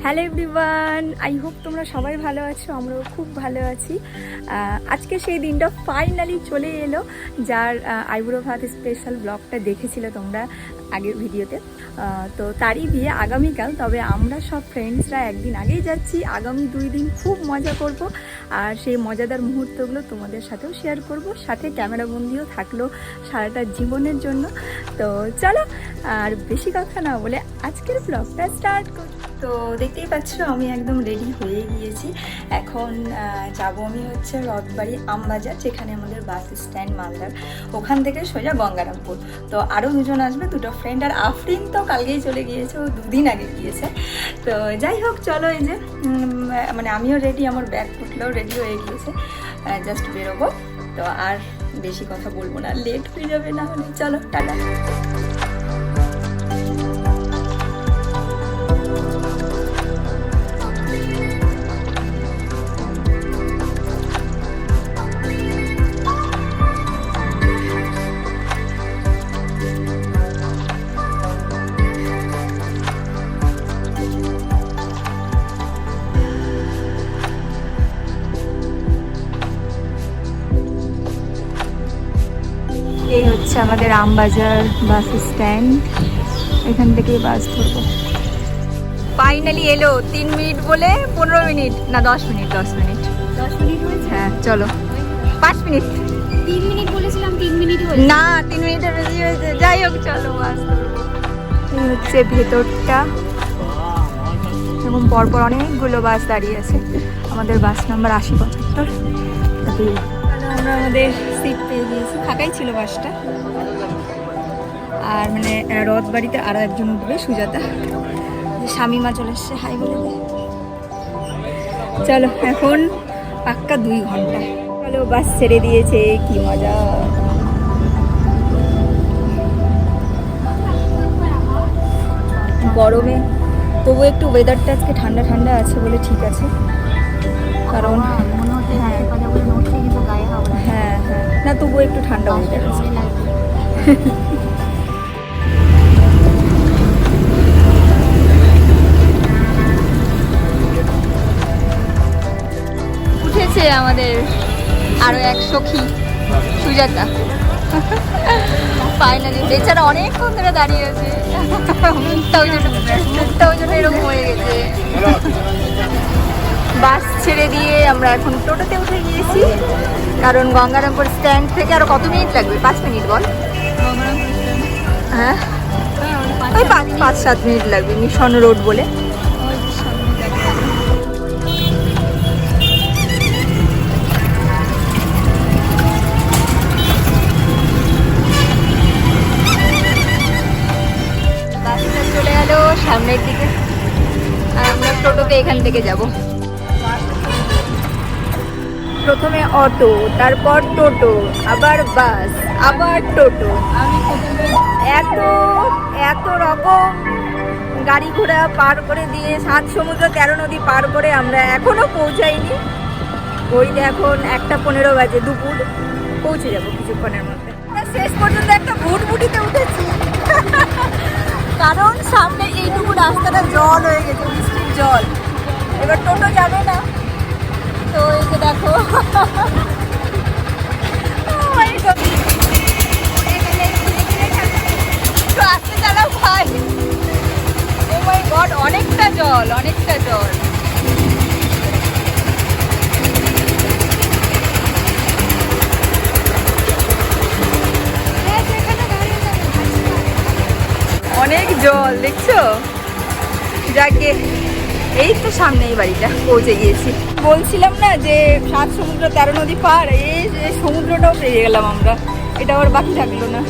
Hello everyone, I hope তোমরা সবাই ভালো আছো। আমরাও খুব ভালো আছি। আজকে সেই দিনটা ফাইনালি চলে এলো, যার আইবুড়ো ভাত স্পেশাল ব্লগটা দেখেছিলে তোমরা আগের ভিডিওতে। তো তারই বিয়ে আগামীকাল। তবে আমরা সব ফ্রেন্ডসরা একদিন আগেই যাচ্ছি। আগামী 2 দিন খুব মজা করব, আর সেই মজাদার মুহূর্তগুলো তোমাদের সাথেও শেয়ার করব। সাথে ক্যামেরাবন্দিও থাকলো সারাটা জীবনের জন্য। তো চলো আর বেশি কথা না বলে আজকের ব্লগটা স্টার্ট করি। তো দেখতেই পাচ্ছ আমি একদম রেডি হয়ে গিয়েছি। এখন যাব আমি হচ্ছে রথবাড়ি আমবাজার, যেখানে আমাদের বাস স্ট্যান্ড মালদার। ওখান থেকে সোজা গঙ্গারামপুর। তো আরও দুজন আসবে, দুটো ফ্রেন্ড। আর আফরিন তো কালকেই চলে গিয়েছে, ও 2 দিন আগে গিয়েছে। তো যাই হোক, চলো এই যে মানে আমিও রেডি, আমার ব্যাগ ফুটলেও রেডি হয়ে গিয়েছে, জাস্ট বেরোবো। তো আর বেশি কথা বলবো না, লেট হয়ে যাবে না হলে। চলো টাটা। এই হচ্ছে আমাদের আমবাজার বাস স্ট্যান্ড, এখান থেকেই বাস ধরবো। ফাইনালি এলো। 3 মিনিট বলে 15 মিনিট না 10 মিনিট 10 মিনিট 10 মিনিট হয়েছে। হ্যাঁ চলো 5 মিনিট 3 মিনিট বলেছিলাম, 3 মিনিট হয়েছে না, 3 মিনিটের বেশি হয়েছে। যাই হোক চলো বাস ধরবো। এই হচ্ছে ভেতরটা, এবং পরপর অনেকগুলো বাস দাঁড়িয়ে আছে। আমাদের বাস নাম্বার 8075। আমরা আমাদের সিট পেয়ে গিয়েছি, ফাঁকাই ছিল বাসটা। আর মানে রথবাড়িতে আরও একজন উঠবে, সুজাতা। শামিমা চলে এসছে, হাই বলে দে। চলো এখন পাক্কা 2 ঘন্টা। চলো বাস ছেড়ে দিয়েছে, কি মজা। গরমে তবু একটু ওয়েদারটা আজকে ঠান্ডা ঠান্ডা আছে বলে ঠিক আছে। কারণ হ্যাঁ হ্যাঁ না, তবু একটু ঠান্ডা ওয়েদার আছে। উঠেছে আমাদের আরো এক সখী, সুজাতা। ফাইনালি বেচারা অনেকক্ষণ ধরে দাঁড়িয়ে আছে, মুখটা ওই জন্য এরকম হয়ে গেছে। বাস ছেড়ে দিয়ে আমরা এখন টোটোতে উঠে গিয়েছি, কারণ গঙ্গারামপুর স্ট্যান্ড থেকে আরো কত মিনিট লাগবে? 5 মিনিট বল। হ্যাঁ ওই 5-7 মিনিট লাগবে, মিশন রোড বলে। বাসটা চলে গেল সামনের দিকে, আর আমরা টোটোতে এখান থেকে যাব। প্রথমে অটো, তারপর টোটো, আবার বাস, আবার টোটো। এত এত রকম গাড়ি ঘোড়া পার করে দিয়ে 7 সমুদ্র 13 নদী পার করে আমরা এখনো পৌঁছাইনি। ওই এখন 1:15 বাজে, দুপুর। পৌঁছে যাব কিছুক্ষণের মধ্যে। শেষ পর্যন্ত একটা ভুটভুটিতে উঠেছি, কারণ সামনে এইটুকু রাস্তাটা জল হয়ে গেছে, বৃষ্টির জল। এবার টোটো যাবে না, তো এই যে দেখো। আসতে চালাও ভাই। ও মাই গড, অনেকটা জল, অনেকটা জল। অনেক জল দেখছো। যাকে এই তো সামনে এই বাড়িটা, পৌঁছে গিয়েছি। বলছিলাম না যে 7 সমুদ্র 13 নদী পার, এই যে সমুদ্রটাও পেয়ে গেলাম আমরা। এটা আবার বাকি থাকলো না।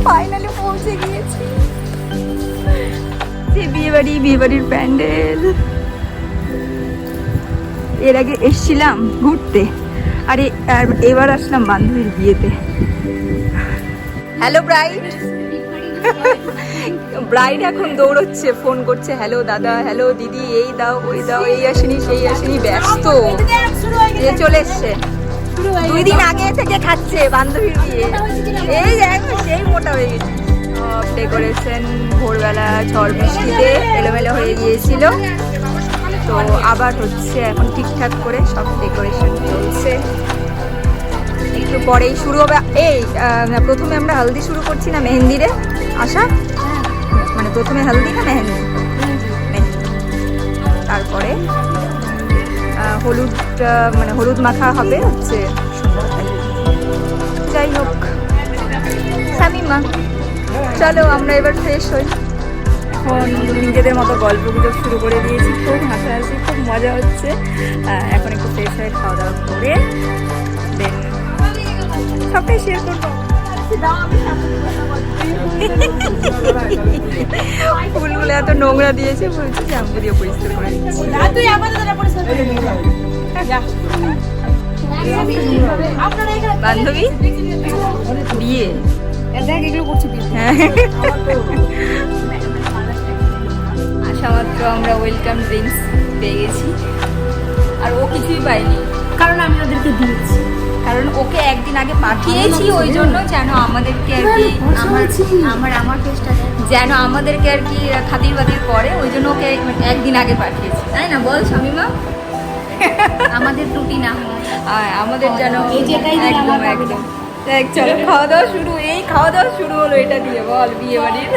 ফাইনালি পৌঁছে গিয়েছি। বিয়েবাড়ির প্যান্ডেল। এর আগে এসছিলাম ঘুরতে, আর এবার আসলাম বান্ধবীর বিয়েতে। Hello bride. ব্রাইড এখন দৌড়চ্ছে, ফোন করছে, হ্যালো দাদা, হ্যালো দিদি, এই দাও ওই দাও, এই আসেনি সেই আসেনি, ব্যস্ত। এ চলে এসছে, 2 দিন আগে থেকে খাচ্ছে বান্ধবীর বিয়ে। এই দেখো সেই মোটা হয়ে গেছে। ডেকোরেশন ভোরবেলা ঝড় বৃষ্টিতে এলোমেলো হয়ে গিয়েছিল, তো আবার হচ্ছে এখন ঠিকঠাক করে সব ডেকোরেশন চলছে। একটু পরেই শুরু হবে। এই প্রথমে আমরা হলদি শুরু করছি না মেহেন্দি রে আশা? মানে প্রথমে হলদি না মেহেন্দি? মেহেন্দি। তারপরে হলুদ, মানে হলুদ মাখা হবে হচ্ছে সন্ধ্যাবেলায়। যাই হোক শামিমা, চলো আমরা এবার ফ্রেশ হই। এখন নিজেদের মতো গল্প গুজব শুরু করে দিয়েছি, খুব হাসাহাসি, খুব মজা হচ্ছে। এখন একটু ফ্রেশ হয়ে খাওয়া দাওয়া করে দেন সবটাই শেয়ার করবো। ফুলগুলো এত নোংরা দিয়েছে, বলছে শ্যাম্পু দিয়ে পরিষ্কার করে দিচ্ছি। বান্ধবী বিয়ে আসা মাত্র আমরা ওয়েলকাম ড্রিঙ্কস পেয়ে গেছি, আর ও কিছুই পাইনি কারণ আমি ওদেরকে দিয়েছি। কারণ ওকে একদিন আগে পাঠিয়েছি ওই জন্য যেন আমাদেরকে আর কি আমার চেষ্টা যেন আমাদেরকে আর কি খাতির বাতির করে, ওই জন্য ওকে একদিন আগে পাঠিয়েছি, তাই না বল শামিমা? আমাদের ত্রুটি না হয়, আমাদের যেন এই যেটাই দিই একদম আমার একদম। চলো খাওয়া দাওয়া শুরু, এই খাওয়া দাওয়া শুরু হলো এটা দিয়ে, বল বিয়ে বাড়ির